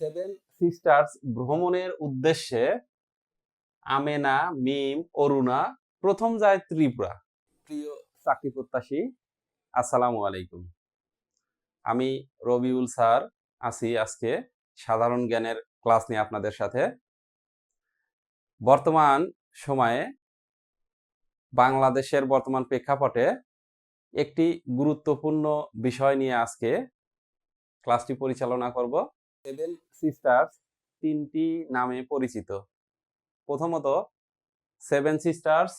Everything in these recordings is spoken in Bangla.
সেভেন সিস্টার্স ভ্রমণের উদ্দেশ্যে আমেনা, মিম, অরুণা প্রথম যায় ত্রিপুরা। প্রিয় চাকরি প্রত্যাশী, আসসালামু আলাইকুম। আমি রবিউল স্যার আছি আজকে সাধারণ জ্ঞানের ক্লাস নিয়ে আপনাদের সাথে। বর্তমান সময়ে বাংলাদেশের বর্তমান প্রেক্ষাপটে একটি গুরুত্বপূর্ণ বিষয় নিয়ে আজকে ক্লাসটি পরিচালনা করব। সেভেন সিস্টার্স তিনটি নামে পরিচিত। প্রথমত সেভেন সিস্টার্স,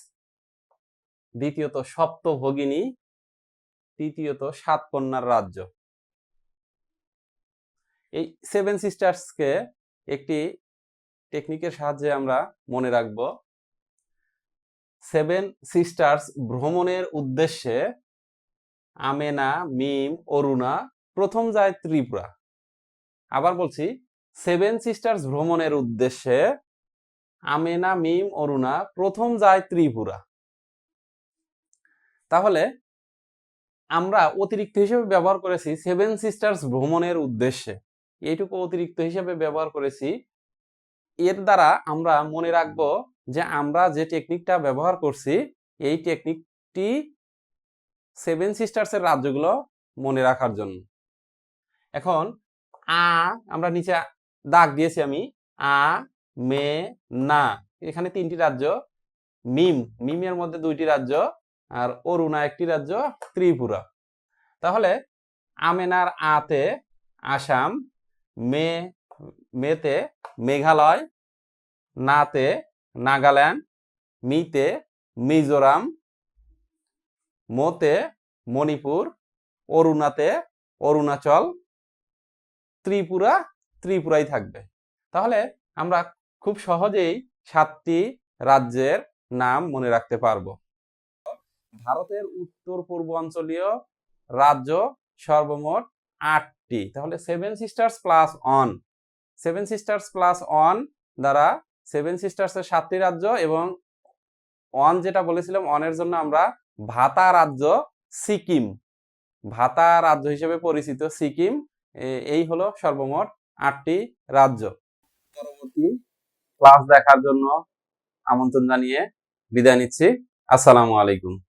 দ্বিতীয়ত সপ্তভগিনী, তৃতীয়ত সাত কন্যার রাজ্য। এই সেভেন সিস্টার্সকে একটি টেকনিকের সাহায্যে আমরা মনে রাখব। সেভেন সিস্টার্স ভ্রমণের উদ্দেশ্যে আমেনা, মিম, অরুণা প্রথম যায় ত্রিপুরা। আবার বলছি, সেভেন সিস্টার্স ভ্রমণের উদ্দেশ্যে আমেনা, মিম, অরুণা প্রথম যায় ত্রিপুরা। তাহলে আমরা অতিরিক্ত হিসেবে ব্যবহার করেছি সেভেন সিস্টার্স ভ্রমণের উদ্দেশ্যে, এইটুকু অতিরিক্ত হিসেবে ব্যবহার করেছি। এর দ্বারা আমরা মনে রাখব যে আমরা যে টেকনিকটা ব্যবহার করছি এই টেকনিকটি সেভেন সিস্টার্সের রাজ্যগুলো মনে রাখার জন্য। এখন আমরা নিচে দাগ দিয়েছি আমি, আ, মে, না, এখানে তিনটি রাজ্য। মিমের মধ্যে দুইটি রাজ্য, আর অরুণা একটি রাজ্য, ত্রিপুরা। তাহলে আমেনার আতে আসাম, মেতে মেঘালয়, নাতে নাগাল্যান্ড, মিতে মিজোরাম, মোতে মণিপুর, অরুণাতে অরুণাচল, ত্রিপুরাই থাকবে। তাহলে আমরা খুব সহজেই 7টি রাজ্যের নাম মনে রাখতে পারবো। ভারতের উত্তর পূর্বাঞ্চলীয় রাজ্য সর্বমোট 8টি। তাহলে সেভেন সিস্টার্স প্লাস অন দ্বারা সেভেন সিস্টার্সের 7টি রাজ্য, এবং অন যেটা বলেছিলাম, অনের জন্য আমরা ভাতা রাজ্য সিকিম, ভাতা রাজ্য হিসেবে পরিচিত সিকিম, এই হলো সর্বমোট 8টি রাজ্য। পরবর্তী ক্লাস দেখার জন্য আমন্ত্রণ জানিয়ে বিদায় নিচ্ছি। আসসালামু আলাইকুম।